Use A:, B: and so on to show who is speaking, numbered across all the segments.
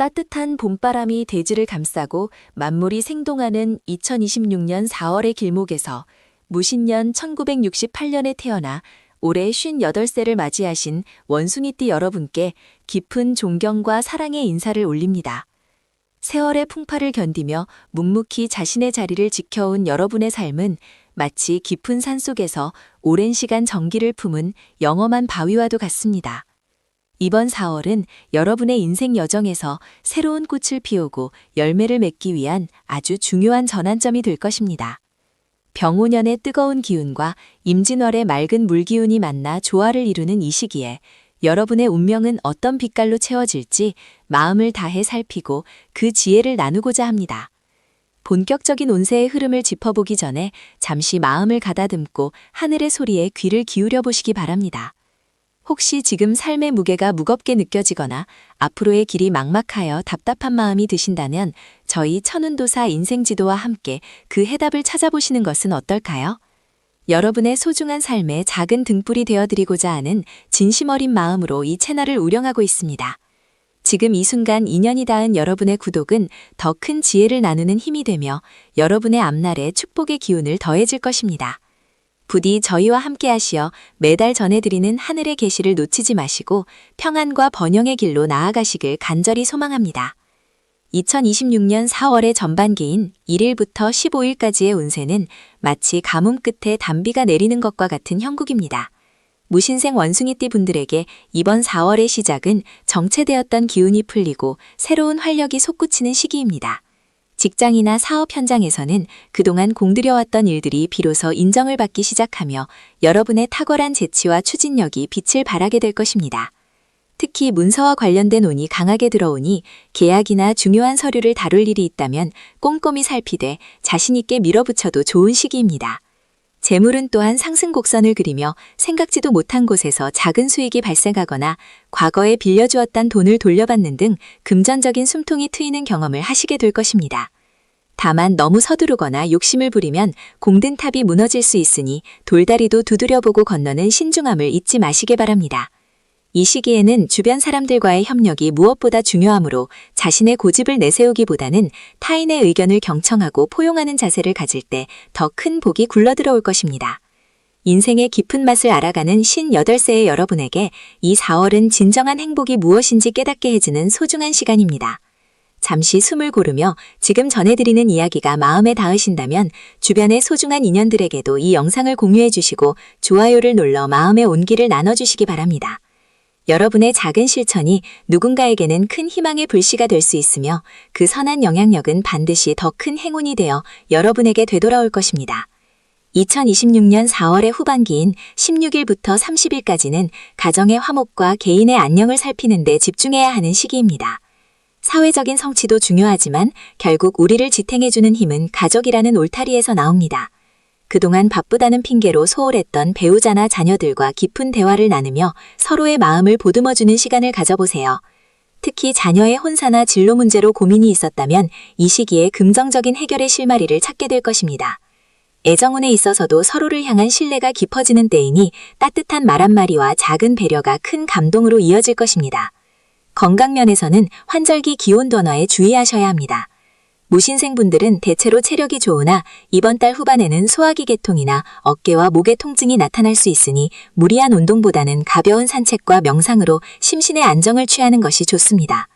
A: 따뜻한 봄바람이 대지를 감싸고 만물이 생동하는 2026년 4월의 길목에서 무신년 1968년에 태어나 올해 58세를 맞이하신 원숭이띠 여러분께 깊은 존경과 사랑의 인사를 올립니다. 세월의 풍파를 견디며 묵묵히 자신의 자리를 지켜온 여러분의 삶은 마치 깊은 산속에서 오랜 시간 정기를 품은 영험한 바위와도 같습니다. 이번 4월은 여러분의 인생 여정에서 새로운 꽃을 피우고 열매를 맺기 위한 아주 중요한 전환점이 될 것입니다. 병오년의 뜨거운 기운과 임진월의 맑은 물기운이 만나 조화를 이루는 이 시기에 여러분의 운명은 어떤 빛깔로 채워질지 마음을 다해 살피고 그 지혜를 나누고자 합니다. 본격적인 운세의 흐름을 짚어보기 전에 잠시 마음을 가다듬고 하늘의 소리에 귀를 기울여 보시기 바랍니다. 혹시 지금 삶의 무게가 무겁게 느껴지거나 앞으로의 길이 막막하여 답답한 마음이 드신다면 저희 천운도사 인생지도와 함께 그 해답을 찾아보시는 것은 어떨까요? 여러분의 소중한 삶에 작은 등불이 되어드리고자 하는 진심 어린 마음으로 이 채널을 운영하고 있습니다. 지금 이 순간 인연이 닿은 여러분의 구독은 더 큰 지혜를 나누는 힘이 되며 여러분의 앞날에 축복의 기운을 더해줄 것입니다. 부디 저희와 함께 하시어 매달 전해드리는 하늘의 계시를 놓치지 마시고 평안과 번영의 길로 나아가시길 간절히 소망합니다. 2026년 4월의 전반기인 1일부터 15일까지의 운세는 마치 가뭄 끝에 단비가 내리는 것과 같은 형국입니다. 무신생 원숭이띠 분들에게 이번 4월의 시작은 정체되었던 기운이 풀리고 새로운 활력이 솟구치는 시기입니다. 직장이나 사업 현장에서는 그동안 공들여왔던 일들이 비로소 인정을 받기 시작하며 여러분의 탁월한 재치와 추진력이 빛을 발하게 될 것입니다. 특히 문서와 관련된 운이 강하게 들어오니 계약이나 중요한 서류를 다룰 일이 있다면 꼼꼼히 살피되 자신 있게 밀어붙여도 좋은 시기입니다. 재물은 또한 상승 곡선을 그리며 생각지도 못한 곳에서 작은 수익이 발생하거나 과거에 빌려주었던 돈을 돌려받는 등 금전적인 숨통이 트이는 경험을 하시게 될 것입니다. 다만 너무 서두르거나 욕심을 부리면 공든 탑이 무너질 수 있으니 돌다리도 두드려보고 건너는 신중함을 잊지 마시기 바랍니다. 이 시기에는 주변 사람들과의 협력이 무엇보다 중요하므로 자신의 고집을 내세우기보다는 타인의 의견을 경청하고 포용하는 자세를 가질 때 더 큰 복이 굴러들어올 것입니다. 인생의 깊은 맛을 알아가는 58세의 여러분에게 이 4월은 진정한 행복이 무엇인지 깨닫게 해주는 소중한 시간입니다. 잠시 숨을 고르며 지금 전해드리는 이야기가 마음에 닿으신다면 주변의 소중한 인연들에게도 이 영상을 공유해 주시고 좋아요를 눌러 마음의 온기를 나눠주시기 바랍니다. 여러분의 작은 실천이 누군가에게는 큰 희망의 불씨가 될 수 있으며 그 선한 영향력은 반드시 더 큰 행운이 되어 여러분에게 되돌아올 것입니다. 2026년 4월의 후반기인 16일부터 30일까지는 가정의 화목과 개인의 안녕을 살피는 데 집중해야 하는 시기입니다. 사회적인 성취도 중요하지만 결국 우리를 지탱해주는 힘은 가족이라는 울타리에서 나옵니다. 그동안 바쁘다는 핑계로 소홀했던 배우자나 자녀들과 깊은 대화를 나누며 서로의 마음을 보듬어주는 시간을 가져보세요. 특히 자녀의 혼사나 진로 문제로 고민이 있었다면 이 시기에 긍정적인 해결의 실마리를 찾게 될 것입니다. 애정운에 있어서도 서로를 향한 신뢰가 깊어지는 때이니 따뜻한 말 한마디와 작은 배려가 큰 감동으로 이어질 것입니다. 건강면에서는 환절기 기온 둔화에 주의하셔야 합니다. 무신생분들은 대체로 체력이 좋으나 이번 달 후반에는 소화기 계통이나 어깨와 목의 통증이 나타날 수 있으니 무리한 운동보다는 가벼운 산책과 명상으로 심신의 안정을 취하는 것이 좋습니다.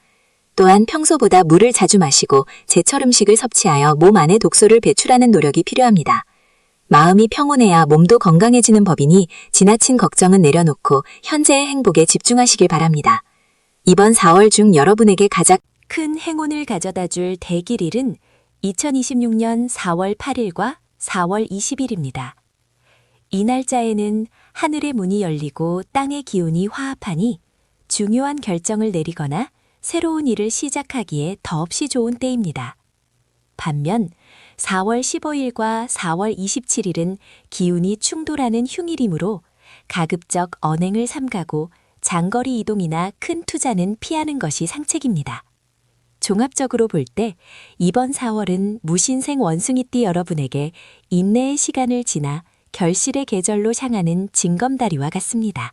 A: 또한 평소보다 물을 자주 마시고 제철 음식을 섭취하여 몸 안에 독소를 배출하는 노력이 필요합니다. 마음이 평온해야 몸도 건강해지는 법이니 지나친 걱정은 내려놓고 현재의 행복에 집중하시길 바랍니다. 이번 4월 중 여러분에게 가장 큰 행운을 가져다 줄 대길일은 2026년 4월 8일과 4월 20일입니다. 이 날짜에는 하늘의 문이 열리고 땅의 기운이 화합하니 중요한 결정을 내리거나 새로운 일을 시작하기에 더없이 좋은 때입니다. 반면 4월 15일과 4월 27일은 기운이 충돌하는 흉일이므로 가급적 언행을 삼가고 장거리 이동이나 큰 투자는 피하는 것이 상책입니다. 종합적으로 볼 때 이번 4월은 무신생 원숭이띠 여러분에게 인내의 시간을 지나 결실의 계절로 향하는 징검다리와 같습니다.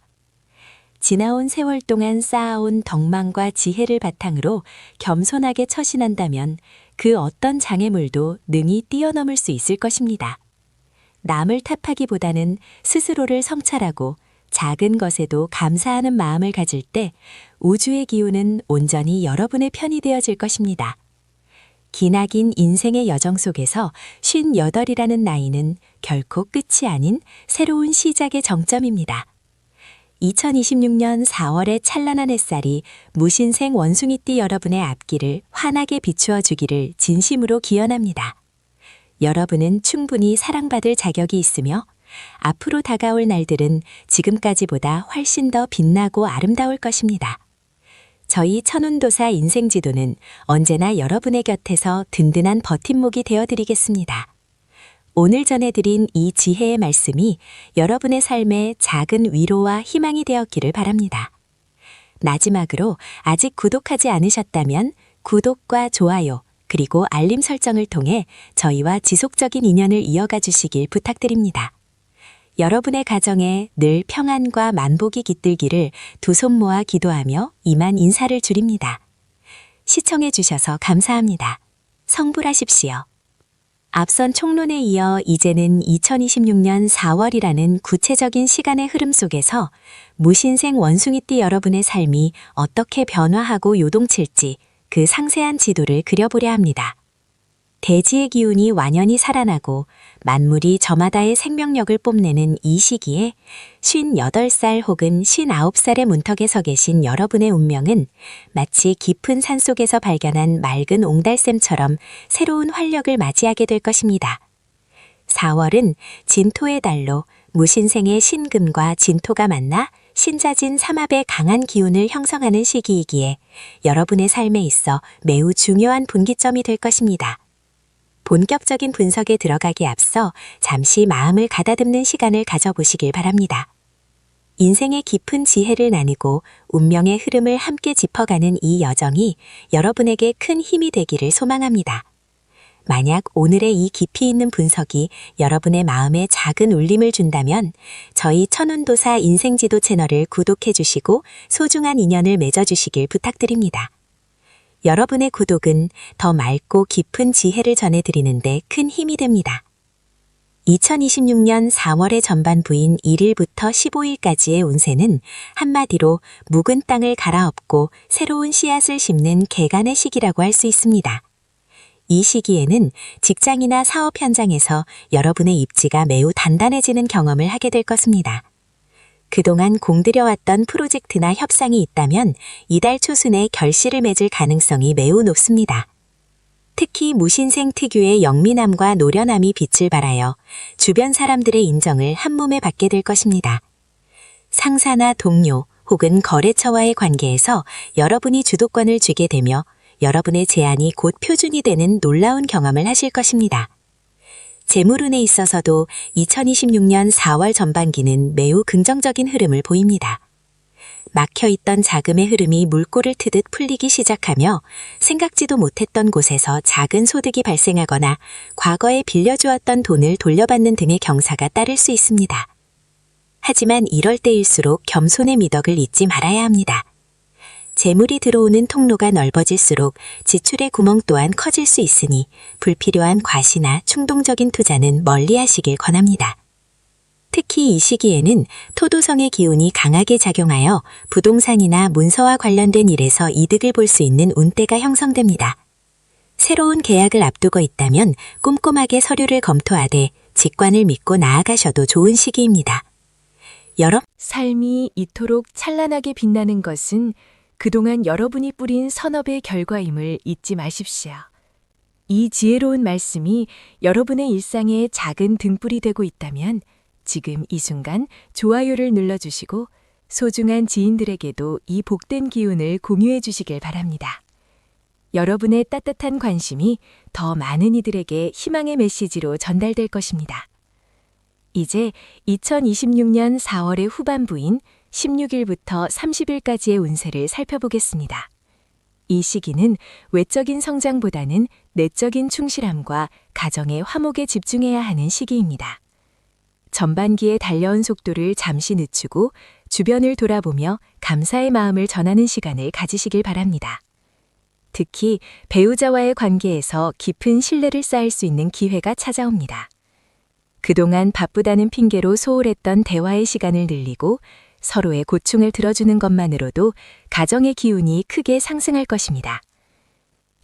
A: 지나온 세월 동안 쌓아온 덕망과 지혜를 바탕으로 겸손하게 처신한다면 그 어떤 장애물도 능히 뛰어넘을 수 있을 것입니다. 남을 탓하기보다는 스스로를 성찰하고 작은 것에도 감사하는 마음을 가질 때 우주의 기운은 온전히 여러분의 편이 되어질 것입니다. 기나긴 인생의 여정 속에서 58이라는 나이는 결코 끝이 아닌 새로운 시작의 정점입니다. 2026년 4월의 찬란한 햇살이 무신생 원숭이띠 여러분의 앞길을 환하게 비추어 주기를 진심으로 기원합니다. 여러분은 충분히 사랑받을 자격이 있으며 앞으로 다가올 날들은 지금까지보다 훨씬 더 빛나고 아름다울 것입니다. 저희 천운도사 인생지도는 언제나 여러분의 곁에서 든든한 버팀목이 되어드리겠습니다. 오늘 전해드린 이 지혜의 말씀이 여러분의 삶에 작은 위로와 희망이 되었기를 바랍니다. 마지막으로 아직 구독하지 않으셨다면 구독과 좋아요 그리고 알림 설정을 통해 저희와 지속적인 인연을 이어가 주시길 부탁드립니다. 여러분의 가정에 늘 평안과 만복이 깃들기를 두 손 모아 기도하며 이만 인사를 드립니다. 시청해 주셔서 감사합니다. 성불하십시오. 앞선 총론에 이어 이제는 2026년 4월이라는 구체적인 시간의 흐름 속에서 무신생 원숭이띠 여러분의 삶이 어떻게 변화하고 요동칠지 그 상세한 지도를 그려보려 합니다. 대지의 기운이 완연히 살아나고 만물이 저마다의 생명력을 뽐내는 이 시기에 58살 혹은 59살의 문턱에 서 계신 여러분의 운명은 마치 깊은 산속에서 발견한 맑은 옹달샘처럼 새로운 활력을 맞이하게 될 것입니다. 4월은 진토의 달로 무신생의 신금과 진토가 만나 신자진 삼합의 강한 기운을 형성하는 시기이기에 여러분의 삶에 있어 매우 중요한 분기점이 될 것입니다. 본격적인 분석에 들어가기 앞서 잠시 마음을 가다듬는 시간을 가져보시길 바랍니다. 인생의 깊은 지혜를 나누고 운명의 흐름을 함께 짚어가는 이 여정이 여러분에게 큰 힘이 되기를 소망합니다. 만약 오늘의 이 깊이 있는 분석이 여러분의 마음에 작은 울림을 준다면 저희 천운도사 인생지도 채널을 구독해 주시고 소중한 인연을 맺어주시길 부탁드립니다. 여러분의 구독은 더 맑고 깊은 지혜를 전해드리는데 큰 힘이 됩니다. 2026년 4월의 전반부인 1일부터 15일까지의 운세는 한마디로 묵은 땅을 갈아엎고 새로운 씨앗을 심는 개간의 시기라고 할 수 있습니다. 이 시기에는 직장이나 사업 현장에서 여러분의 입지가 매우 단단해지는 경험을 하게 될 것입니다. 그동안 공들여왔던 프로젝트나 협상이 있다면 이달 초순에 결실을 맺을 가능성이 매우 높습니다. 특히 무신생 특유의 영민함과 노련함이 빛을 발하여 주변 사람들의 인정을 한몸에 받게 될 것입니다. 상사나 동료 혹은 거래처와의 관계에서 여러분이 주도권을 쥐게 되며 여러분의 제안이 곧 표준이 되는 놀라운 경험을 하실 것입니다. 재물운에 있어서도 2026년 4월 전반기는 매우 긍정적인 흐름을 보입니다. 막혀있던 자금의 흐름이 물꼬를 트듯 풀리기 시작하며 생각지도 못했던 곳에서 작은 소득이 발생하거나 과거에 빌려주었던 돈을 돌려받는 등의 경사가 따를 수 있습니다. 하지만 이럴 때일수록 겸손의 미덕을 잊지 말아야 합니다. 재물이 들어오는 통로가 넓어질수록 지출의 구멍 또한 커질 수 있으니 불필요한 과시나 충동적인 투자는 멀리 하시길 권합니다. 특히 이 시기에는 토도성의 기운이 강하게 작용하여 부동산이나 문서와 관련된 일에서 이득을 볼 수 있는 운대가 형성됩니다. 새로운 계약을 앞두고 있다면 꼼꼼하게 서류를 검토하되 직관을 믿고 나아가셔도 좋은 시기입니다.
B: 삶이 이토록 찬란하게 빛나는 것은 그동안 여러분이 뿌린 선업의 결과임을 잊지 마십시오. 이 지혜로운 말씀이 여러분의 일상에 작은 등불이 되고 있다면 지금 이 순간 좋아요를 눌러주시고 소중한 지인들에게도 이 복된 기운을 공유해 주시길 바랍니다. 여러분의 따뜻한 관심이 더 많은 이들에게 희망의 메시지로 전달될 것입니다. 이제 2026년 4월의 후반부인 16일부터 30일까지의 운세를 살펴보겠습니다. 이 시기는 외적인 성장보다는 내적인 충실함과 가정의 화목에 집중해야 하는 시기입니다. 전반기에 달려온 속도를 잠시 늦추고 주변을 돌아보며 감사의 마음을 전하는 시간을 가지시길 바랍니다. 특히 배우자와의 관계에서 깊은 신뢰를 쌓을 수 있는 기회가 찾아옵니다. 그동안 바쁘다는 핑계로 소홀했던 대화의 시간을 늘리고 서로의 고충을 들어주는 것만으로도 가정의 기운이 크게 상승할 것입니다.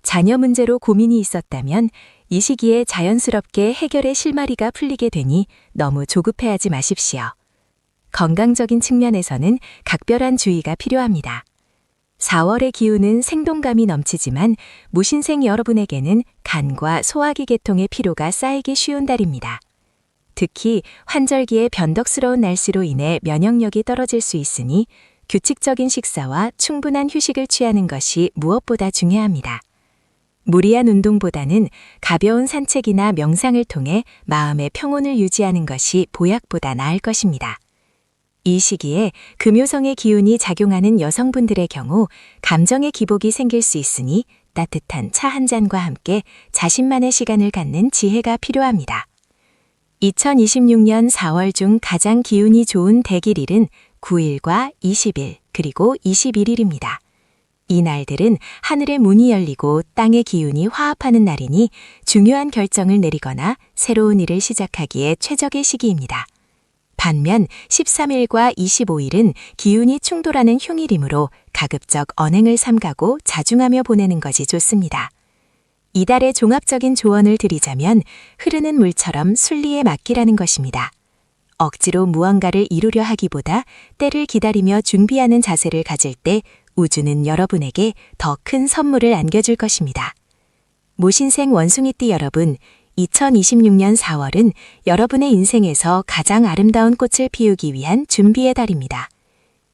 B: 자녀 문제로 고민이 있었다면 이 시기에 자연스럽게 해결의 실마리가 풀리게 되니 너무 조급해하지 마십시오. 건강적인 측면에서는 각별한 주의가 필요합니다. 4월의 기운은 생동감이 넘치지만 무신생 여러분에게는 간과 소화기 계통의 피로가 쌓이기 쉬운 달입니다. 특히 환절기의 변덕스러운 날씨로 인해 면역력이 떨어질 수 있으니 규칙적인 식사와 충분한 휴식을 취하는 것이 무엇보다 중요합니다. 무리한 운동보다는 가벼운 산책이나 명상을 통해 마음의 평온을 유지하는 것이 보약보다 나을 것입니다. 이 시기에 금요성의 기운이 작용하는 여성분들의 경우 감정의 기복이 생길 수 있으니 따뜻한 차 한 잔과 함께 자신만의 시간을 갖는 지혜가 필요합니다. 2026년 4월 중 가장 기운이 좋은 대길일은 9일과 20일 그리고 21일입니다. 이 날들은 하늘의 문이 열리고 땅의 기운이 화합하는 날이니 중요한 결정을 내리거나 새로운 일을 시작하기에 최적의 시기입니다. 반면 13일과 25일은 기운이 충돌하는 흉일이므로 가급적 언행을 삼가고 자중하며 보내는 것이 좋습니다. 이달의 종합적인 조언을 드리자면 흐르는 물처럼 순리에 맡기라는 것입니다. 억지로 무언가를 이루려 하기보다 때를 기다리며 준비하는 자세를 가질 때 우주는 여러분에게 더 큰 선물을 안겨줄 것입니다. 모신생 원숭이띠 여러분, 2026년 4월은 여러분의 인생에서 가장 아름다운 꽃을 피우기 위한 준비의 달입니다.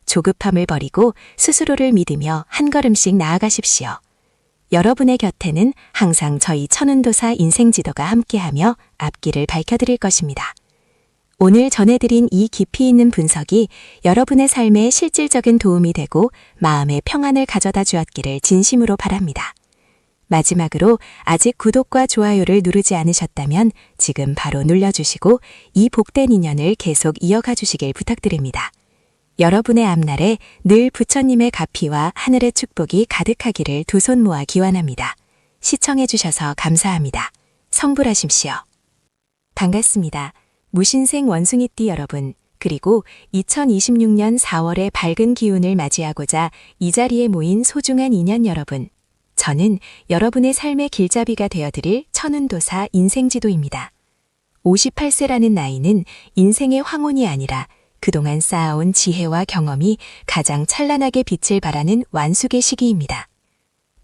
B: 조급함을 버리고 스스로를 믿으며 한 걸음씩 나아가십시오. 여러분의 곁에는 항상 저희 천운도사 인생지도가 함께하며 앞길을 밝혀드릴 것입니다. 오늘 전해드린 이 깊이 있는 분석이 여러분의 삶에 실질적인 도움이 되고 마음의 평안을 가져다 주었기를 진심으로 바랍니다. 마지막으로 아직 구독과 좋아요를 누르지 않으셨다면 지금 바로 눌러주시고 이 복된 인연을 계속 이어가 주시길 부탁드립니다. 여러분의 앞날에 늘 부처님의 가피와 하늘의 축복이 가득하기를 두 손 모아 기원합니다. 시청해주셔서 감사합니다. 성불하십시오. 반갑습니다. 무신생 원숭이띠 여러분, 그리고 2026년 4월의 밝은 기운을 맞이하고자 이 자리에 모인 소중한 인연 여러분, 저는 여러분의 삶의 길잡이가 되어드릴 천운도사 인생지도입니다. 58세라는 나이는 인생의 황혼이 아니라 그동안 쌓아온 지혜와 경험이 가장 찬란하게 빛을 발하는 완숙의 시기입니다.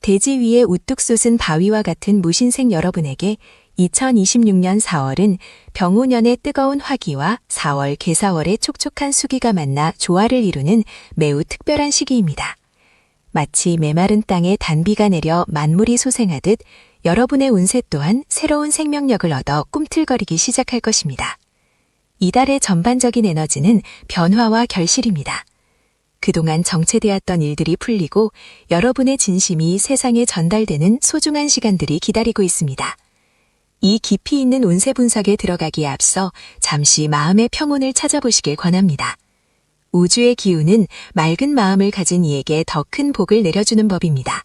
B: 대지 위에 우뚝 솟은 바위와 같은 무신생 여러분에게 2026년 4월은 병오년의 뜨거운 화기와 4월 개사월의 촉촉한 수기가 만나 조화를 이루는 매우 특별한 시기입니다. 마치 메마른 땅에 단비가 내려 만물이 소생하듯 여러분의 운세 또한 새로운 생명력을 얻어 꿈틀거리기 시작할 것입니다. 이달의 전반적인 에너지는 변화와 결실입니다. 그동안 정체되었던 일들이 풀리고 여러분의 진심이 세상에 전달되는 소중한 시간들이 기다리고 있습니다. 이 깊이 있는 운세 분석에 들어가기에 앞서 잠시 마음의 평온을 찾아보시길 권합니다. 우주의 기운은 맑은 마음을 가진 이에게 더 큰 복을 내려주는 법입니다.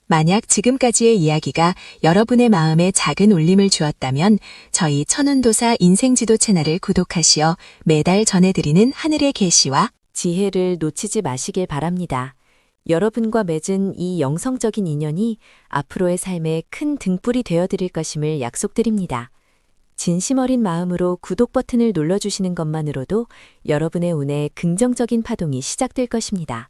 B: 만약 지금까지의 이야기가 여러분의 마음에 작은 울림을 주었다면 저희 천운도사 인생지도 채널을 구독하시어 매달 전해드리는 하늘의 계시와
A: 지혜를 놓치지 마시길 바랍니다. 여러분과 맺은 이 영성적인 인연이 앞으로의 삶에 큰 등불이 되어드릴 것임을 약속드립니다. 진심 어린 마음으로 구독 버튼을 눌러주시는 것만으로도 여러분의 운에 긍정적인 파동이 시작될 것입니다.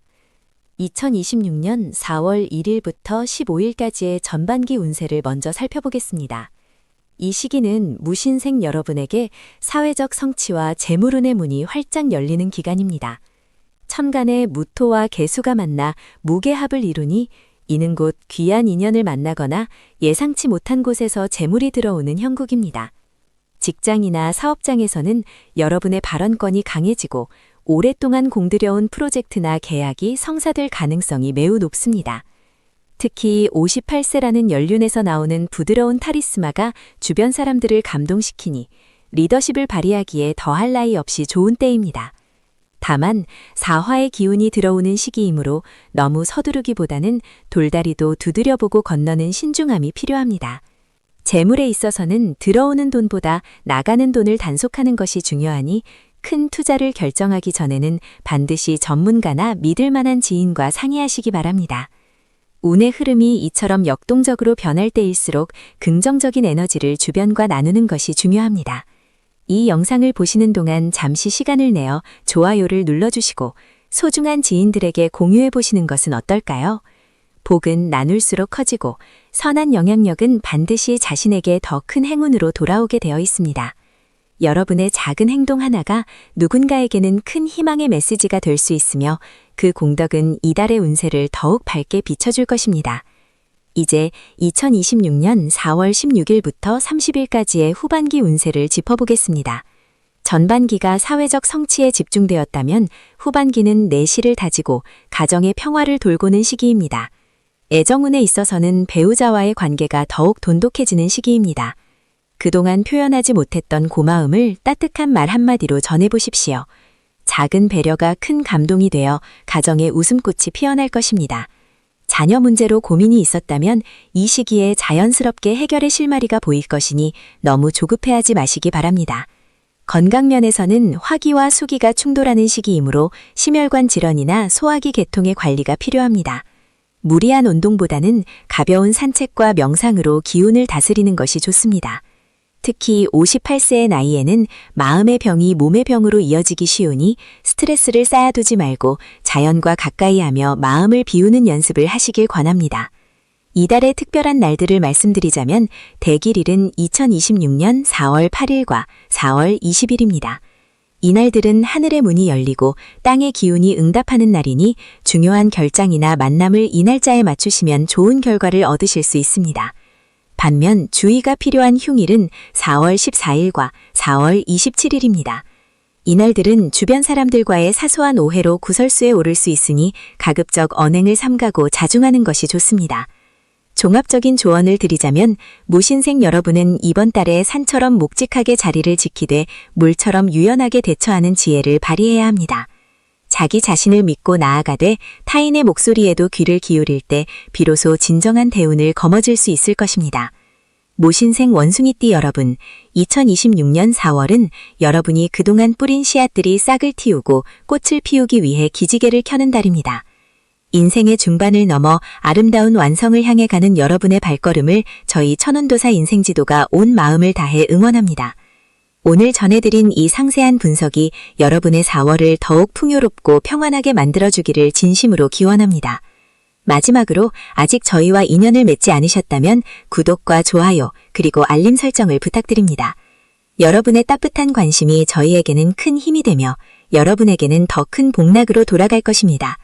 A: 2026년 4월 1일부터 15일까지의 전반기 운세를 먼저 살펴보겠습니다. 이 시기는 무신생 여러분에게 사회적 성취와 재물운의 문이 활짝 열리는 기간입니다. 천간에 무토와 개수가 만나 무계합을 이루니 이는 곧 귀한 인연을 만나거나 예상치 못한 곳에서 재물이 들어오는 형국입니다. 직장이나 사업장에서는 여러분의 발언권이 강해지고 오랫동안 공들여온 프로젝트나 계약이 성사될 가능성이 매우 높습니다. 특히 58세라는 연륜에서 나오는 부드러운 카리스마가 주변 사람들을 감동시키니 리더십을 발휘하기에 더할 나위 없이 좋은 때입니다.
B: 다만 사화의 기운이 들어오는 시기이므로 너무 서두르기보다는 돌다리도 두드려보고 건너는 신중함이 필요합니다. 재물에 있어서는 들어오는 돈보다 나가는 돈을 단속하는 것이 중요하니 큰 투자를 결정하기 전에는 반드시 전문가나 믿을 만한 지인과 상의하시기 바랍니다. 운의 흐름이 이처럼 역동적으로 변할 때일수록 긍정적인 에너지를 주변과 나누는 것이 중요합니다. 이 영상을 보시는 동안 잠시 시간을 내어 좋아요를 눌러주시고 소중한 지인들에게 공유해 보시는 것은 어떨까요? 복은 나눌수록 커지고 선한 영향력은 반드시 자신에게 더 큰 행운으로 돌아오게 되어 있습니다. 여러분의 작은 행동 하나가 누군가에게는 큰 희망의 메시지가 될 수 있으며 그 공덕은 이달의 운세를 더욱 밝게 비춰줄 것입니다. 이제 2026년 4월 16일부터 30일까지의 후반기 운세를 짚어보겠습니다. 전반기가 사회적 성취에 집중되었다면 후반기는 내실을 다지고 가정의 평화를 돌보는 시기입니다. 애정운에 있어서는 배우자와의 관계가 더욱 돈독해지는 시기입니다. 그동안 표현하지 못했던 고마움을 따뜻한 말 한마디로 전해보십시오. 작은 배려가 큰 감동이 되어 가정의 웃음꽃이 피어날 것입니다. 자녀 문제로 고민이 있었다면 이 시기에 자연스럽게 해결의 실마리가 보일 것이니 너무 조급해하지 마시기 바랍니다. 건강 면에서는 화기와 수기가 충돌하는 시기이므로 심혈관 질환이나 소화기 계통의 관리가 필요합니다. 무리한 운동보다는 가벼운 산책과 명상으로 기운을 다스리는 것이 좋습니다. 특히 58세의 나이에는 마음의 병이 몸의 병으로 이어지기 쉬우니 스트레스를 쌓아두지 말고 자연과 가까이 하며 마음을 비우는 연습을 하시길 권합니다. 이달의 특별한 날들을 말씀드리자면 대길일은 2026년 4월 8일과 4월 20일입니다. 이날들은 하늘의 문이 열리고 땅의 기운이 응답하는 날이니 중요한 결장이나 만남을 이 날짜에 맞추시면 좋은 결과를 얻으실 수 있습니다. 반면 주의가 필요한 흉일은 4월 14일과 4월 27일입니다. 이날들은 주변 사람들과의 사소한 오해로 구설수에 오를 수 있으니 가급적 언행을 삼가고 자중하는 것이 좋습니다. 종합적인 조언을 드리자면 무신생 여러분은 이번 달에 산처럼 묵직하게 자리를 지키되 물처럼 유연하게 대처하는 지혜를 발휘해야 합니다. 자기 자신을 믿고 나아가되 타인의 목소리에도 귀를 기울일 때 비로소 진정한 대운을 거머쥘 수 있을 것입니다. 모신생 원숭이띠 여러분, 2026년 4월은 여러분이 그동안 뿌린 씨앗들이 싹을 틔우고 꽃을 피우기 위해 기지개를 켜는 달입니다. 인생의 중반을 넘어 아름다운 완성을 향해 가는 여러분의 발걸음을 저희 천운도사 인생지도가 온 마음을 다해 응원합니다. 오늘 전해드린 이 상세한 분석이 여러분의 4월을 더욱 풍요롭고 평안하게 만들어주기를 진심으로 기원합니다. 마지막으로 아직 저희와 인연을 맺지 않으셨다면 구독과 좋아요 그리고 알림 설정을 부탁드립니다. 여러분의 따뜻한 관심이 저희에게는 큰 힘이 되며 여러분에게는 더 큰 복락으로 돌아갈 것입니다.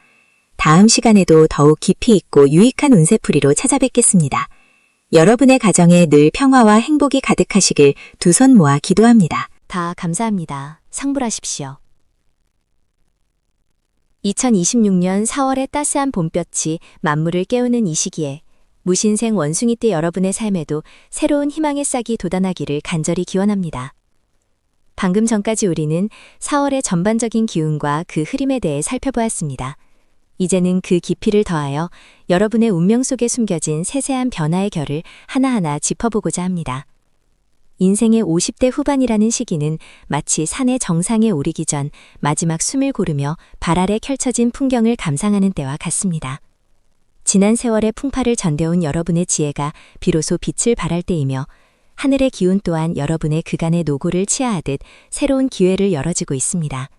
B: 다음 시간에도 더욱 깊이 있고 유익한 운세풀이로 찾아뵙겠습니다. 여러분의 가정에 늘 평화와 행복이 가득하시길 두 손 모아 기도합니다.
A: 다 감사합니다. 상불하십시오. 2026년 4월의 따스한 봄볕이 만물을 깨우는 이 시기에 무신생 원숭이띠 여러분의 삶에도 새로운 희망의 싹이 돋아나기를 간절히 기원합니다. 방금 전까지 우리는 4월의 전반적인 기운과 그 흐름에 대해 살펴보았습니다. 이제는 그 깊이를 더하여 여러분의 운명 속에 숨겨진 세세한 변화의 결을 하나하나 짚어보고자 합니다. 인생의 50대 후반이라는 시기는 마치 산의 정상에 오르기 전 마지막 숨을 고르며 발 아래 펼쳐진 풍경을 감상하는 때와 같습니다. 지난 세월의 풍파를 전대온 여러분의 지혜가 비로소 빛을 발할 때이며 하늘의 기운 또한 여러분의 그간의 노고를 치하하듯 새로운 기회를 열어주고 있습니다.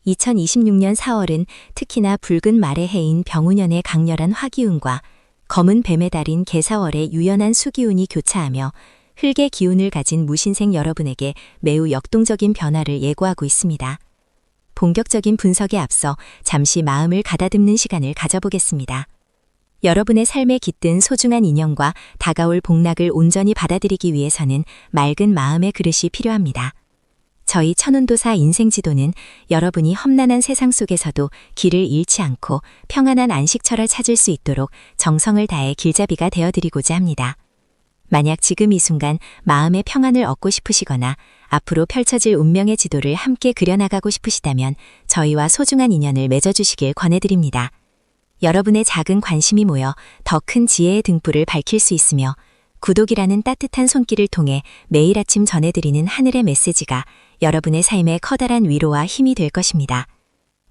A: 2026년 4월은 특히나 붉은 말의 해인 병우년의 강렬한 화기운과 검은 뱀의 달인 개사월의 유연한 수기운이 교차하며 흙의 기운을 가진 무신생 여러분에게 매우 역동적인 변화를 예고하고 있습니다. 본격적인 분석에 앞서 잠시 마음을 가다듬는 시간을 가져보겠습니다. 여러분의 삶에 깃든 소중한 인연과 다가올 복락을 온전히 받아들이기 위해서는 맑은 마음의 그릇이 필요합니다. 저희 천운도사 인생지도는 여러분이 험난한 세상 속에서도 길을 잃지 않고 평안한 안식처를 찾을 수 있도록 정성을 다해 길잡이가 되어드리고자 합니다.
B: 만약 지금 이 순간 마음의 평안을 얻고 싶으시거나 앞으로 펼쳐질 운명의 지도를 함께 그려나가고 싶으시다면 저희와 소중한 인연을 맺어주시길 권해드립니다. 여러분의 작은 관심이 모여 더 큰 지혜의 등불을 밝힐 수 있으며 구독이라는 따뜻한 손길을 통해 매일 아침 전해드리는 하늘의 메시지가 여러분의 삶에 커다란 위로와 힘이 될 것입니다.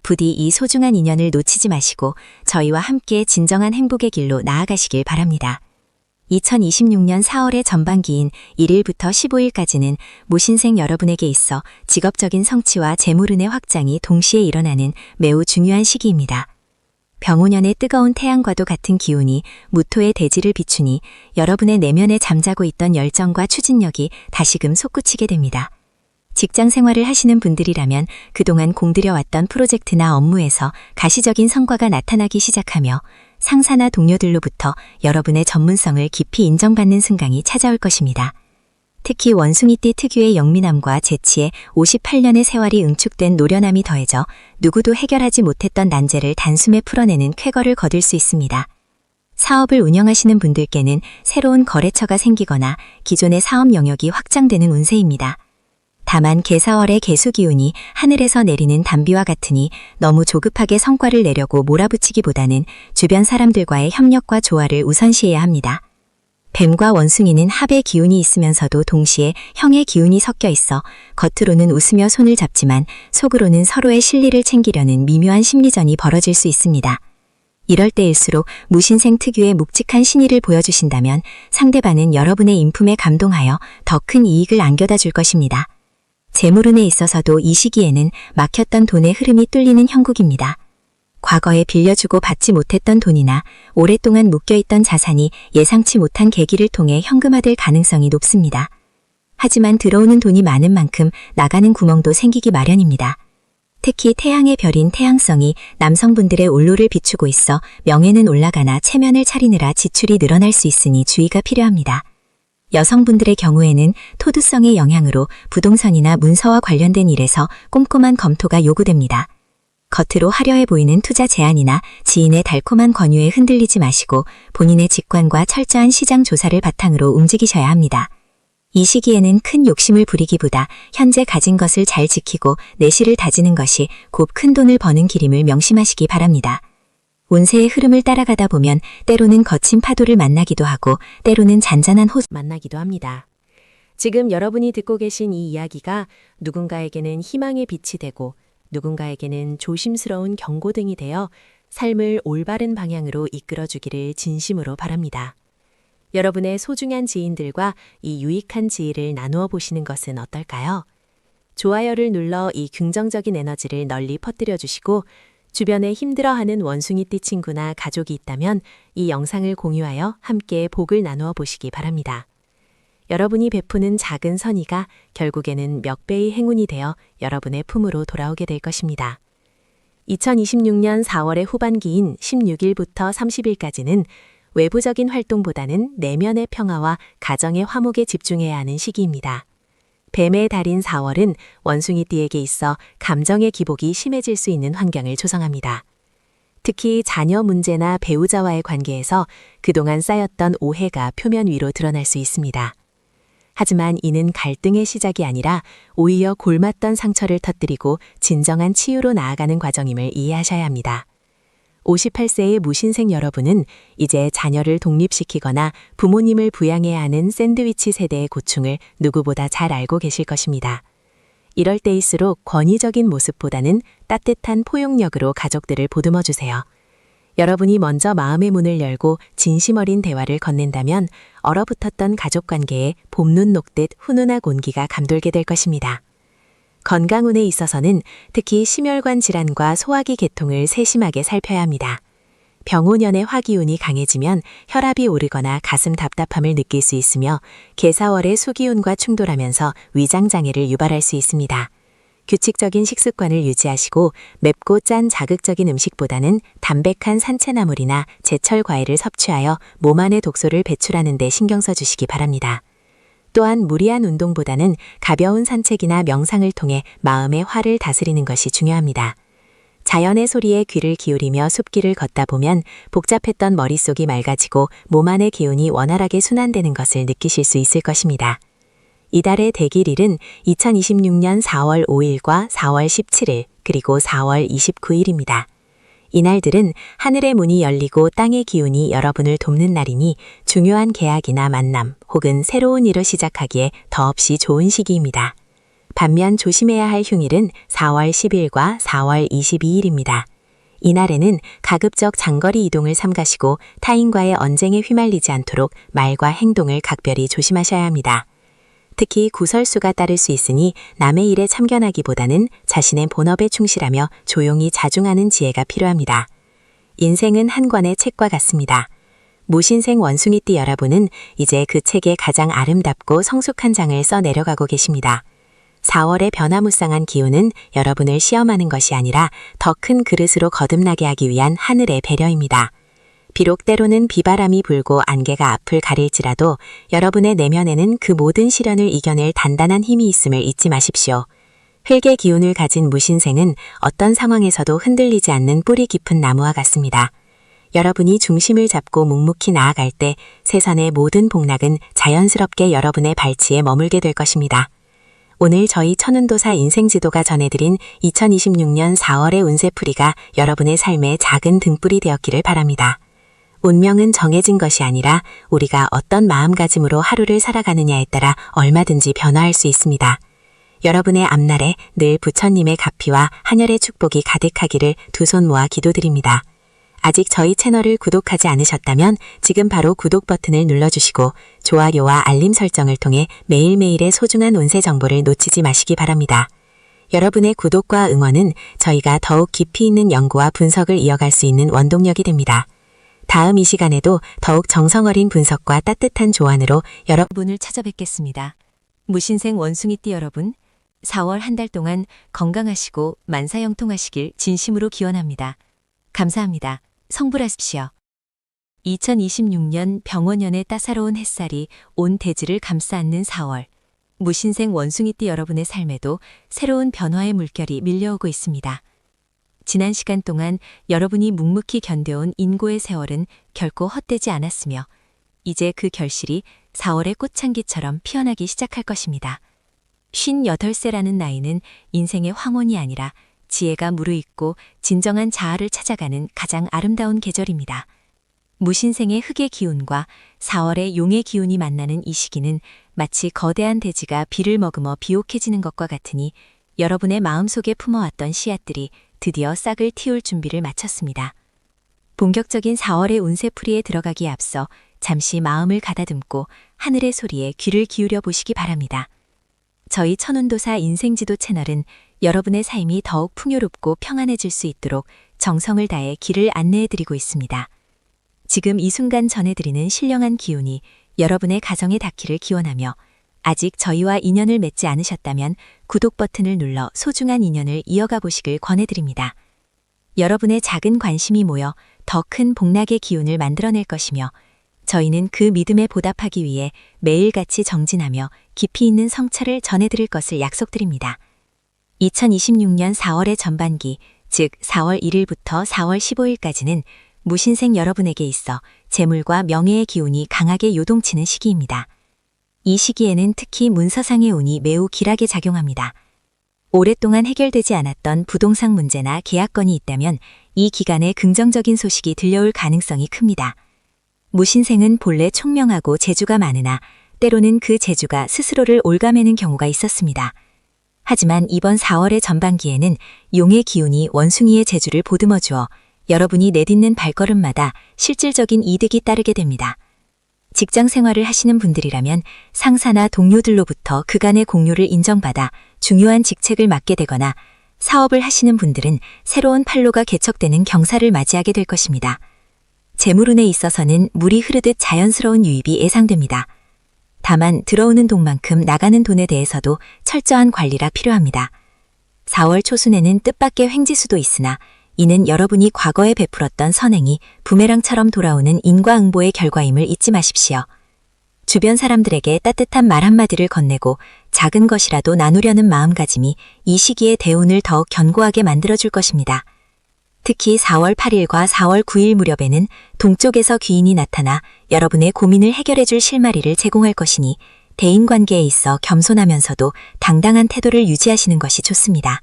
B: 부디 이 소중한 인연을 놓치지 마시고 저희와 함께 진정한 행복의 길로 나아가시길 바랍니다. 2026년 4월의 전반기인 1일부터 15일까지는 무신생 여러분에게 있어 직업적인 성취와 재물운의 확장이 동시에 일어나는 매우 중요한 시기입니다. 병오년의 뜨거운 태양과도 같은 기운이 무토의 대지를 비추니 여러분의 내면에 잠자고 있던 열정과 추진력이 다시금 솟구치게 됩니다. 직장 생활을 하시는 분들이라면 그동안 공들여왔던 프로젝트나 업무에서 가시적인 성과가 나타나기 시작하며 상사나 동료들로부터 여러분의 전문성을 깊이 인정받는 순간이 찾아올 것입니다. 특히 원숭이띠 특유의 영민함과 재치에 58년의 세월이 응축된 노련함이 더해져 누구도 해결하지 못했던 난제를 단숨에 풀어내는 쾌거를 거둘 수 있습니다. 사업을 운영하시는 분들께는 새로운 거래처가 생기거나 기존의 사업 영역이 확장되는 운세입니다. 다만 개사월의 개수기운이 하늘에서 내리는 단비와 같으니 너무 조급하게 성과를 내려고 몰아붙이기보다는 주변 사람들과의 협력과 조화를 우선시해야 합니다. 뱀과 원숭이는 합의 기운이 있으면서도 동시에 형의 기운이 섞여 있어 겉으로는 웃으며 손을 잡지만 속으로는 서로의 실리를 챙기려는 미묘한 심리전이 벌어질 수 있습니다. 이럴 때일수록 무신생 특유의 묵직한 신의를 보여주신다면 상대방은 여러분의 인품에 감동하여 더 큰 이익을 안겨다 줄 것입니다. 재물운에 있어서도 이 시기에는 막혔던 돈의 흐름이 뚫리는 형국입니다. 과거에 빌려주고 받지 못했던 돈이나 오랫동안 묶여있던 자산이 예상치 못한 계기를 통해 현금화될 가능성이 높습니다. 하지만 들어오는 돈이 많은 만큼 나가는 구멍도 생기기 마련입니다. 특히 태양의 별인 태양성이 남성분들의 올로를 비추고 있어 명예는 올라가나 체면을 차리느라 지출이 늘어날 수 있으니 주의가 필요합니다. 여성분들의 경우에는 토두성의 영향으로 부동산이나 문서와 관련된 일에서 꼼꼼한 검토가 요구됩니다. 겉으로 화려해 보이는 투자 제안이나 지인의 달콤한 권유에 흔들리지 마시고 본인의 직관과 철저한 시장 조사를 바탕으로 움직이셔야 합니다. 이 시기에는 큰 욕심을 부리기보다 현재 가진 것을 잘 지키고 내실을 다지는 것이 곧 큰 돈을 버는 길임을 명심하시기 바랍니다. 운세의 흐름을 따라가다 보면 때로는 거친 파도를 만나기도 하고 때로는 잔잔한 호수
A: 만나기도 합니다. 지금 여러분이 듣고 계신 이 이야기가 누군가에게는 희망의 빛이 되고 누군가에게는 조심스러운 경고등이 되어 삶을 올바른 방향으로 이끌어주기를 진심으로 바랍니다. 여러분의 소중한 지인들과 이 유익한 지혜를 나누어 보시는 것은 어떨까요? 좋아요를 눌러 이 긍정적인 에너지를 널리 퍼뜨려 주시고 주변에 힘들어하는 원숭이띠 친구나 가족이 있다면 이 영상을 공유하여 함께 복을 나누어 보시기 바랍니다. 여러분이 베푸는 작은 선의가 결국에는 몇 배의 행운이 되어 여러분의 품으로 돌아오게 될 것입니다. 2026년 4월의 후반기인 16일부터 30일까지는 외부적인 활동보다는 내면의 평화와 가정의 화목에 집중해야 하는 시기입니다. 뱀의 달인 4월은 원숭이띠에게 있어 감정의 기복이 심해질 수 있는 환경을 조성합니다. 특히 자녀 문제나 배우자와의 관계에서 그동안 쌓였던 오해가 표면 위로 드러날 수 있습니다. 하지만 이는 갈등의 시작이 아니라 오히려 골맞던 상처를 터뜨리고 진정한 치유로 나아가는 과정임을 이해하셔야 합니다. 58세의 무신생 여러분은 이제 자녀를 독립시키거나 부모님을 부양해야 하는 샌드위치 세대의 고충을 누구보다 잘 알고 계실 것입니다. 이럴 때일수록 권위적인 모습보다는 따뜻한 포용력으로 가족들을 보듬어 주세요. 여러분이 먼저 마음의 문을 열고 진심 어린 대화를 건넨다면 얼어붙었던 가족관계에 봄눈 녹듯 훈훈한 온기가 감돌게 될 것입니다. 건강운에 있어서는 특히 심혈관 질환과 소화기 계통을 세심하게 살펴야 합니다. 병오년의 화기운이 강해지면 혈압이 오르거나 가슴 답답함을 느낄 수 있으며 개사월의 수기운과 충돌하면서 위장장애를 유발할 수 있습니다. 규칙적인 식습관을 유지하시고 맵고 짠 자극적인 음식보다는 담백한 산채나물이나 제철 과일을 섭취하여 몸 안의 독소를 배출하는 데 신경 써주시기 바랍니다. 또한 무리한 운동보다는 가벼운 산책이나 명상을 통해 마음의 화를 다스리는 것이 중요합니다.
B: 자연의 소리에 귀를 기울이며 숲길을 걷다 보면 복잡했던 머릿속이 맑아지고 몸 안의 기운이 원활하게 순환되는 것을 느끼실 수 있을 것입니다. 이달의 대길일은 2026년 4월 5일과 4월 17일, 그리고 4월 29일입니다. 이날들은 하늘의 문이 열리고 땅의 기운이 여러분을 돕는 날이니 중요한 계약이나 만남 혹은 새로운 일을 시작하기에 더없이 좋은 시기입니다. 반면 조심해야 할 휴일은 4월 10일과 4월 22일입니다. 이날에는 가급적 장거리 이동을 삼가시고 타인과의 언쟁에 휘말리지 않도록 말과 행동을 각별히 조심하셔야 합니다. 특히 구설수가 따를 수 있으니 남의 일에 참견하기보다는 자신의 본업에 충실하며 조용히 자중하는 지혜가 필요합니다. 인생은 한 권의 책과 같습니다. 무신생 원숭이띠 여러분은 이제 그 책의 가장 아름답고 성숙한 장을 써 내려가고 계십니다. 4월의 변화무쌍한 기운은 여러분을 시험하는 것이 아니라 더 큰 그릇으로 거듭나게 하기 위한 하늘의 배려입니다. 비록 때로는 비바람이 불고 안개가 앞을 가릴지라도 여러분의 내면에는 그 모든 시련을 이겨낼 단단한 힘이 있음을 잊지 마십시오. 흙의 기운을 가진 무신생은 어떤 상황에서도 흔들리지 않는 뿌리 깊은 나무와 같습니다. 여러분이 중심을 잡고 묵묵히 나아갈 때 세상의 모든 복락은 자연스럽게 여러분의 발치에 머물게 될 것입니다. 오늘 저희 천운도사 인생지도가 전해드린 2026년 4월의 운세풀이가 여러분의 삶에 작은 등불이 되었기를 바랍니다. 운명은 정해진 것이 아니라 우리가 어떤 마음가짐으로 하루를 살아가느냐에 따라 얼마든지 변화할 수 있습니다. 여러분의 앞날에 늘 부처님의 가피와 하늘의 축복이 가득하기를 두 손 모아 기도드립니다. 아직 저희 채널을 구독하지 않으셨다면 지금 바로 구독 버튼을 눌러주시고 좋아요와 알림 설정을 통해 매일매일의 소중한 운세 정보를 놓치지 마시기 바랍니다. 여러분의 구독과 응원은 저희가 더욱 깊이 있는 연구와 분석을 이어갈 수 있는 원동력이 됩니다. 다음 이 시간에도 더욱 정성 어린 분석과 따뜻한 조언으로 여러분을 찾아뵙겠습니다.
A: 무신생 원숭이띠 여러분, 4월 한 달 동안 건강하시고 만사형통하시길 진심으로 기원합니다. 감사합니다. 성불하십시오. 2026년 병원연의 따사로운 햇살이 온 대지를 감싸 안는 4월. 무신생 원숭이띠 여러분의 삶에도 새로운 변화의 물결이 밀려오고 있습니다. 지난 시간 동안 여러분이 묵묵히 견뎌온 인고의 세월은 결코 헛되지 않았으며 이제 그 결실이 4월의 꽃향기처럼 피어나기 시작할 것입니다. 58세라는 나이는 인생의 황혼이 아니라 지혜가 무르익고 진정한 자아를 찾아가는 가장 아름다운 계절입니다. 무신생의 흙의 기운과 4월의 용의 기운이 만나는 이 시기는 마치 거대한 대지가 비를 머금어 비옥해지는 것과 같으니 여러분의 마음속에 품어왔던 씨앗들이 드디어 싹을 틔울 준비를 마쳤습니다. 본격적인 4월의 운세풀이에 들어가기에 앞서 잠시 마음을 가다듬고 하늘의 소리에 귀를 기울여 보시기 바랍니다. 저희 천운도사 인생지도 채널은 여러분의 삶이 더욱 풍요롭고 평안해질 수 있도록 정성을 다해 길을 안내해드리고 있습니다. 지금 이 순간 전해드리는 신령한 기운이 여러분의 가정에 닿기를 기원하며 아직 저희와 인연을 맺지 않으셨다면 구독 버튼을 눌러 소중한 인연을 이어가 보시길 권해드립니다. 여러분의 작은 관심이 모여 더 큰 복락의 기운을 만들어낼 것이며 저희는 그 믿음에 보답하기 위해 매일같이 정진하며 깊이 있는 성찰을 전해드릴 것을 약속드립니다. 2026년 4월의 전반기, 즉 4월 1일부터 4월 15일까지는 무신생 여러분에게 있어 재물과 명예의 기운이 강하게 요동치는 시기입니다. 이 시기에는 특히 문서상의 운이 매우 길하게 작용합니다. 오랫동안 해결되지 않았던 부동산 문제나 계약건이 있다면 이 기간에 긍정적인 소식이 들려올 가능성이 큽니다. 무신생은 본래 총명하고 재주가 많으나 때로는 그 재주가 스스로를 옭아매는 경우가 있었습니다. 하지만 이번 4월의 전반기에는 용의 기운이 원숭이의 재주를 보듬어 주어 여러분이 내딛는 발걸음마다 실질적인 이득이 따르게 됩니다. 직장 생활을 하시는 분들이라면 상사나 동료들로부터 그간의 공로를 인정받아 중요한 직책을 맡게 되거나 사업을 하시는 분들은 새로운 판로가 개척되는 경사를 맞이하게 될 것입니다. 재물운에 있어서는 물이 흐르듯 자연스러운 유입이 예상됩니다. 다만 들어오는 돈만큼 나가는 돈에 대해서도 철저한 관리가 필요합니다. 4월 초순에는 뜻밖의 횡재수도 있으나 이는 여러분이 과거에 베풀었던 선행이 부메랑처럼 돌아오는 인과응보의 결과임을 잊지 마십시오. 주변 사람들에게 따뜻한 말 한마디를 건네고 작은 것이라도 나누려는 마음가짐이 이 시기에 대운을 더욱 견고하게 만들어줄 것입니다.
B: 특히 4월 8일과 4월 9일 무렵에는 동쪽에서 귀인이 나타나 여러분의 고민을 해결해 줄 실마리를 제공할 것이니 대인관계에 있어 겸손하면서도 당당한 태도를 유지하시는 것이 좋습니다.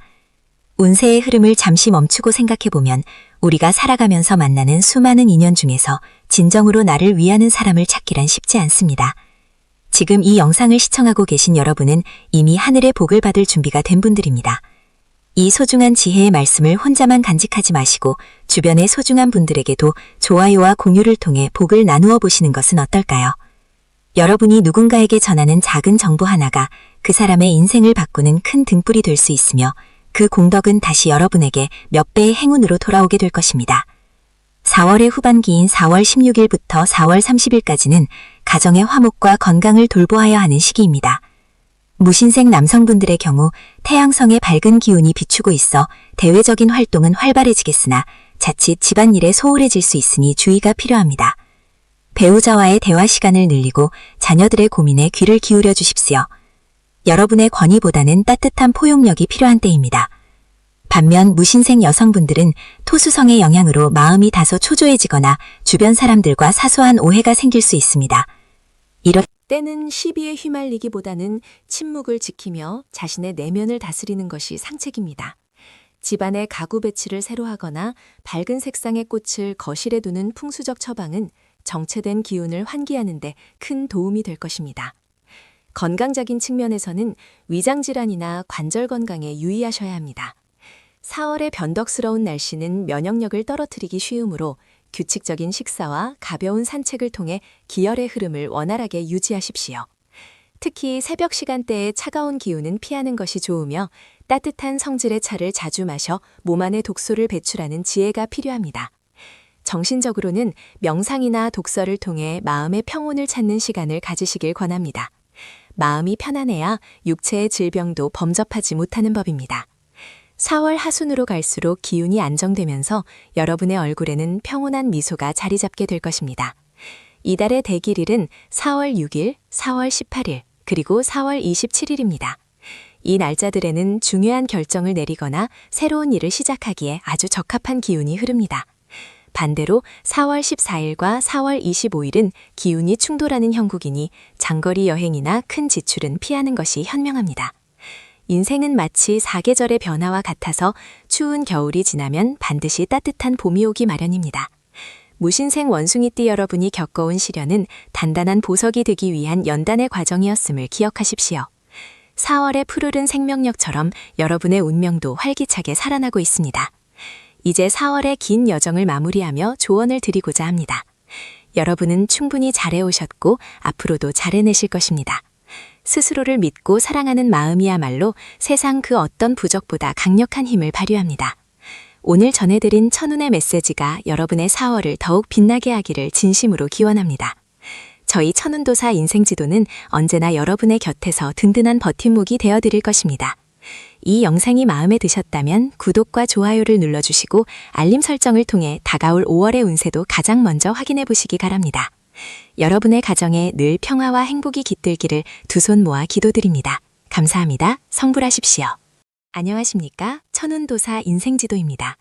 B: 운세의 흐름을 잠시 멈추고 생각해보면 우리가 살아가면서 만나는 수많은 인연 중에서 진정으로 나를 위하는 사람을 찾기란 쉽지 않습니다. 지금 이 영상을 시청하고 계신 여러분은 이미 하늘의 복을 받을 준비가 된 분들입니다. 이 소중한 지혜의 말씀을 혼자만 간직하지 마시고 주변의 소중한 분들에게도 좋아요와 공유를 통해 복을 나누어 보시는 것은 어떨까요? 여러분이 누군가에게 전하는 작은 정보 하나가 그 사람의 인생을 바꾸는 큰 등불이 될 수 있으며 그 공덕은 다시 여러분에게 몇 배의 행운으로 돌아오게 될 것입니다. 4월의 후반기인 4월 16일부터 4월 30일까지는 가정의 화목과 건강을 돌보아야 하는 시기입니다. 무신생 남성분들의 경우 태양성의 밝은 기운이 비추고 있어 대외적인 활동은 활발해지겠으나 자칫 집안일에 소홀해질 수 있으니 주의가 필요합니다. 배우자와의 대화 시간을 늘리고 자녀들의 고민에 귀를 기울여 주십시오. 여러분의 권위보다는 따뜻한 포용력이 필요한 때입니다. 반면 무신생 여성분들은 토수성의 영향으로 마음이 다소 초조해지거나 주변 사람들과 사소한 오해가 생길 수 있습니다. 이럴
A: 때는 시비에 휘말리기보다는 침묵을 지키며 자신의 내면을 다스리는 것이 상책입니다. 집안의 가구 배치를 새로 하거나 밝은 색상의 꽃을 거실에 두는 풍수적 처방은 정체된 기운을 환기하는 데 큰 도움이 될 것입니다. 건강적인 측면에서는 위장질환이나 관절 건강에 유의하셔야 합니다. 4월의 변덕스러운 날씨는 면역력을 떨어뜨리기 쉬우므로 규칙적인 식사와 가벼운 산책을 통해 기혈의 흐름을 원활하게 유지하십시오. 특히 새벽 시간대의 차가운 기운은 피하는 것이 좋으며 따뜻한 성질의 차를 자주 마셔 몸 안에 독소를 배출하는 지혜가 필요합니다. 정신적으로는 명상이나 독서를 통해 마음의 평온을 찾는 시간을 가지시길 권합니다. 마음이 편안해야 육체의 질병도 범접하지 못하는 법입니다. 4월 하순으로 갈수록 기운이 안정되면서 여러분의 얼굴에는 평온한 미소가 자리 잡게 될 것입니다. 이달의 대길일은 4월 6일, 4월 18일, 그리고 4월 27일입니다. 이 날짜들에는 중요한 결정을 내리거나 새로운 일을 시작하기에 아주 적합한 기운이 흐릅니다. 반대로 4월 14일과 4월 25일은 기운이 충돌하는 형국이니 장거리 여행이나 큰 지출은 피하는 것이 현명합니다. 인생은 마치 사계절의 변화와 같아서 추운 겨울이 지나면 반드시 따뜻한 봄이 오기 마련입니다. 무신생 원숭이띠 여러분이 겪어온 시련은 단단한 보석이 되기 위한 연단의 과정이었음을 기억하십시오. 4월의 푸르른 생명력처럼 여러분의 운명도 활기차게 살아나고 있습니다. 이제 4월의 긴 여정을 마무리하며 조언을 드리고자 합니다. 여러분은 충분히 잘해오셨고 앞으로도 잘해내실 것입니다. 스스로를 믿고 사랑하는 마음이야말로 세상 그 어떤 부적보다 강력한 힘을 발휘합니다. 오늘 전해드린 천운의 메시지가 여러분의 4월을 더욱 빛나게 하기를 진심으로 기원합니다. 저희 천운도사 인생지도는 언제나 여러분의 곁에서 든든한 버팀목이 되어드릴 것입니다. 이 영상이 마음에 드셨다면 구독과 좋아요를 눌러주시고 알림 설정을 통해 다가올 5월의 운세도 가장 먼저 확인해 보시기 바랍니다. 여러분의 가정에 늘 평화와 행복이 깃들기를 두 손 모아 기도드립니다. 감사합니다. 성불하십시오. 안녕하십니까? 천운도사 인생지도입니다.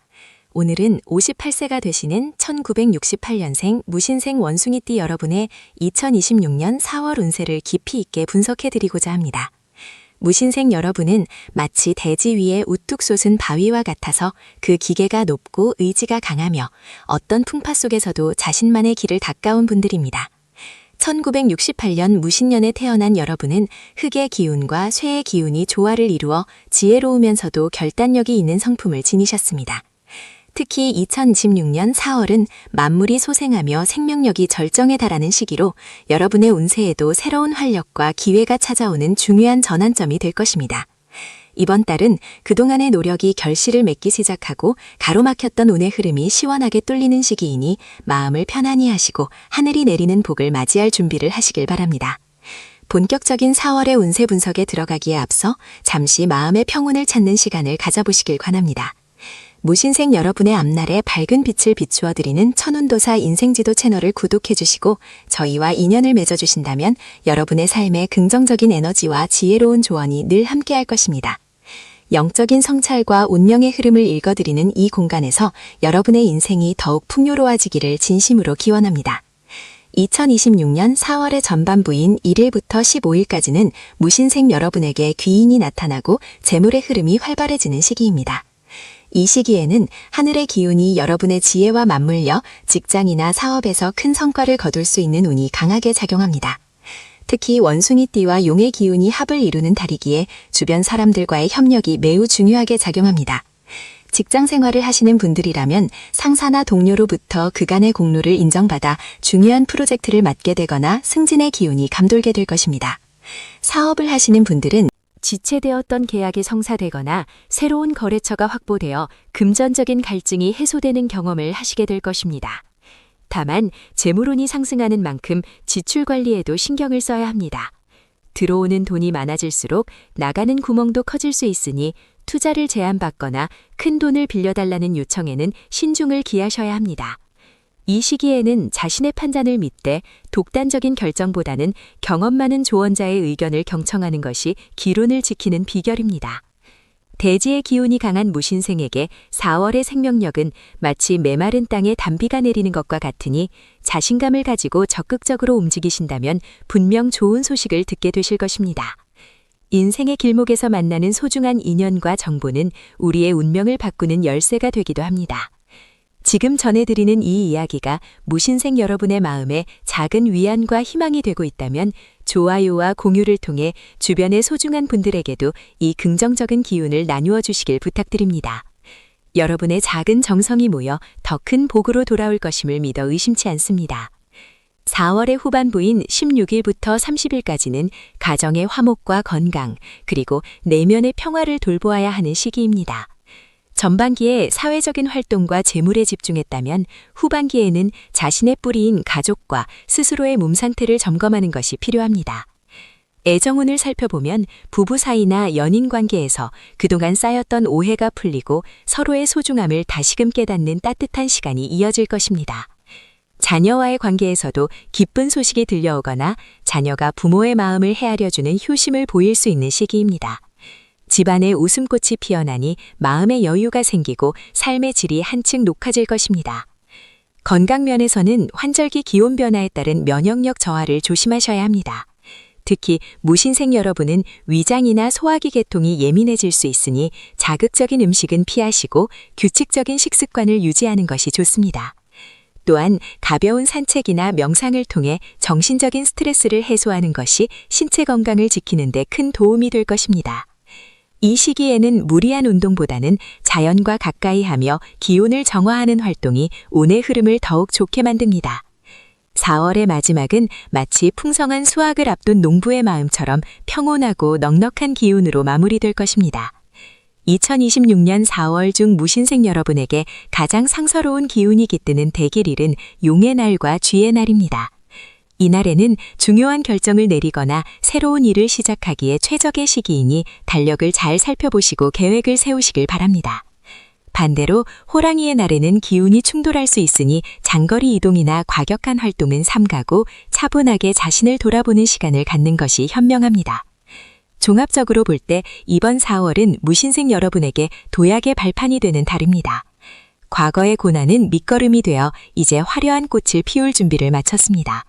A: 오늘은 58세가 되시는 1968년생 무신생 원숭이띠 여러분의 2026년 4월 운세를 깊이 있게 분석해드리고자 합니다. 무신생 여러분은 마치 대지 위에 우뚝 솟은 바위와 같아서 그 기계가 높고 의지가 강하며 어떤 풍파 속에서도 자신만의 길을 닦아온 분들입니다. 1968년 무신년에 태어난 여러분은 흑의 기운과 쇠의 기운이 조화를 이루어 지혜로우면서도 결단력이 있는 성품을 지니셨습니다. 특히 2026년 4월은 만물이 소생하며 생명력이 절정에 달하는 시기로 여러분의 운세에도 새로운 활력과 기회가 찾아오는 중요한 전환점이 될 것입니다. 이번 달은 그동안의 노력이 결실을 맺기 시작하고 가로막혔던 운의 흐름이 시원하게 뚫리는 시기이니 마음을 편안히 하시고 하늘이 내리는 복을 맞이할 준비를 하시길 바랍니다. 본격적인 4월의 운세 분석에 들어가기에 앞서 잠시 마음의 평온을 찾는 시간을 가져보시길 권합니다. 무신생 여러분의 앞날에 밝은 빛을 비추어 드리는 천운도사 인생지도 채널을 구독해 주시고 저희와 인연을 맺어 주신다면 여러분의 삶에 긍정적인 에너지와 지혜로운 조언이 늘 함께할 것입니다.
B: 영적인 성찰과 운명의 흐름을 읽어드리는 이 공간에서 여러분의 인생이 더욱 풍요로워지기를 진심으로 기원합니다. 2026년 4월의 전반부인 1일부터 15일까지는 무신생 여러분에게 귀인이 나타나고 재물의 흐름이 활발해지는 시기입니다. 이 시기에는 하늘의 기운이 여러분의 지혜와 맞물려 직장이나 사업에서 큰 성과를 거둘 수 있는 운이 강하게 작용합니다. 특히 원숭이띠와 용의 기운이 합을 이루는 달이기에 주변 사람들과의 협력이 매우 중요하게 작용합니다. 직장 생활을 하시는 분들이라면 상사나 동료로부터 그간의 공로를 인정받아 중요한 프로젝트를 맡게 되거나 승진의 기운이 감돌게 될 것입니다. 사업을 하시는 분들은
A: 지체되었던 계약이 성사되거나 새로운 거래처가 확보되어 금전적인 갈증이 해소되는 경험을 하시게 될 것입니다. 다만 재물운이 상승하는 만큼 지출 관리에도 신경을 써야 합니다. 들어오는 돈이 많아질수록 나가는 구멍도 커질 수 있으니 투자를 제한받거나 큰 돈을 빌려달라는 요청에는 신중을 기하셔야 합니다. 이 시기에는 자신의 판단을 믿되 독단적인 결정보다는 경험 많은 조언자의 의견을 경청하는 것이 기론을 지키는 비결입니다. 대지의 기운이 강한 무신생에게 4월의 생명력은 마치 메마른 땅에 단비가 내리는 것과 같으니 자신감을 가지고 적극적으로 움직이신다면 분명 좋은 소식을 듣게 되실 것입니다. 인생의 길목에서 만나는 소중한 인연과 정보는 우리의 운명을 바꾸는 열쇠가 되기도 합니다. 지금 전해드리는 이 이야기가 무신생 여러분의 마음에 작은 위안과 희망이 되고 있다면 좋아요와 공유를 통해 주변의 소중한 분들에게도 이 긍정적인 기운을 나누어 주시길 부탁드립니다. 여러분의 작은 정성이 모여 더 큰 복으로 돌아올 것임을 믿어 의심치 않습니다. 4월의 후반부인 16일부터 30일까지는 가정의 화목과 건강, 그리고 내면의 평화를 돌보아야 하는 시기입니다. 전반기에 사회적인 활동과 재물에 집중했다면 후반기에는 자신의 뿌리인 가족과 스스로의 몸 상태를 점검하는 것이 필요합니다. 애정운을 살펴보면 부부 사이나 연인 관계에서 그동안 쌓였던 오해가 풀리고 서로의 소중함을 다시금 깨닫는 따뜻한 시간이 이어질 것입니다. 자녀와의 관계에서도 기쁜 소식이 들려오거나 자녀가 부모의 마음을 헤아려주는 효심을 보일 수 있는 시기입니다. 집안에 웃음꽃이 피어나니 마음의 여유가 생기고 삶의 질이 한층 높아질 것입니다. 건강 면에서는 환절기 기온 변화에 따른 면역력 저하를 조심하셔야 합니다. 특히 무신생 여러분은 위장이나 소화기 계통이 예민해질 수 있으니 자극적인 음식은 피하시고 규칙적인 식습관을 유지하는 것이 좋습니다. 또한 가벼운 산책이나 명상을 통해 정신적인 스트레스를 해소하는 것이 신체 건강을 지키는 데 큰 도움이 될 것입니다. 이 시기에는 무리한 운동보다는 자연과 가까이 하며 기온을 정화하는 활동이 운의 흐름을 더욱 좋게 만듭니다. 4월의 마지막은 마치 풍성한 수확을 앞둔 농부의 마음처럼 평온하고 넉넉한 기운으로 마무리될 것입니다. 2026년 4월 중 무신생 여러분에게 가장 상서로운 기운이 깃드는 대길일은 용의 날과 쥐의 날입니다. 이날에는 중요한 결정을 내리거나 새로운 일을 시작하기에 최적의 시기이니 달력을 잘 살펴보시고 계획을 세우시길 바랍니다. 반대로 호랑이의 날에는 기운이 충돌할 수 있으니 장거리 이동이나 과격한 활동은 삼가고 차분하게 자신을 돌아보는 시간을 갖는 것이 현명합니다. 종합적으로 볼 때 이번 4월은 무신생 여러분에게 도약의 발판이 되는 달입니다. 과거의 고난은 밑거름이 되어 이제 화려한 꽃을 피울 준비를 마쳤습니다.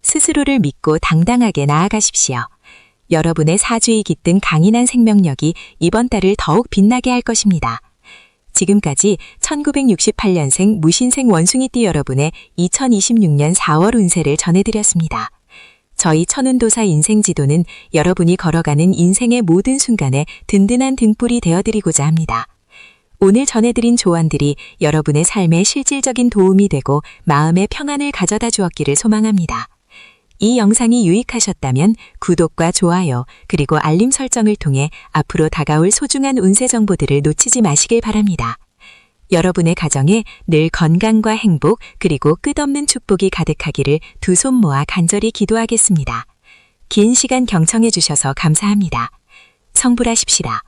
A: 스스로를 믿고 당당하게 나아가십시오. 여러분의 사주에 깃든 강인한 생명력이 이번 달을 더욱 빛나게 할 것입니다. 지금까지 1968년생 무신생 원숭이띠 여러분의 2026년 4월 운세를 전해드렸습니다. 저희 천운도사 인생지도는 여러분이 걸어가는 인생의 모든 순간에 든든한 등불이 되어드리고자 합니다. 오늘 전해드린 조언들이 여러분의 삶에 실질적인 도움이 되고 마음의 평안을 가져다 주었기를 소망합니다. 이 영상이 유익하셨다면 구독과 좋아요 그리고 알림 설정을 통해 앞으로 다가올 소중한 운세 정보들을 놓치지 마시길 바랍니다. 여러분의 가정에 늘 건강과 행복 그리고 끝없는 축복이 가득하기를 두 손 모아 간절히 기도하겠습니다. 긴 시간 경청해 주셔서 감사합니다. 성불하십시다.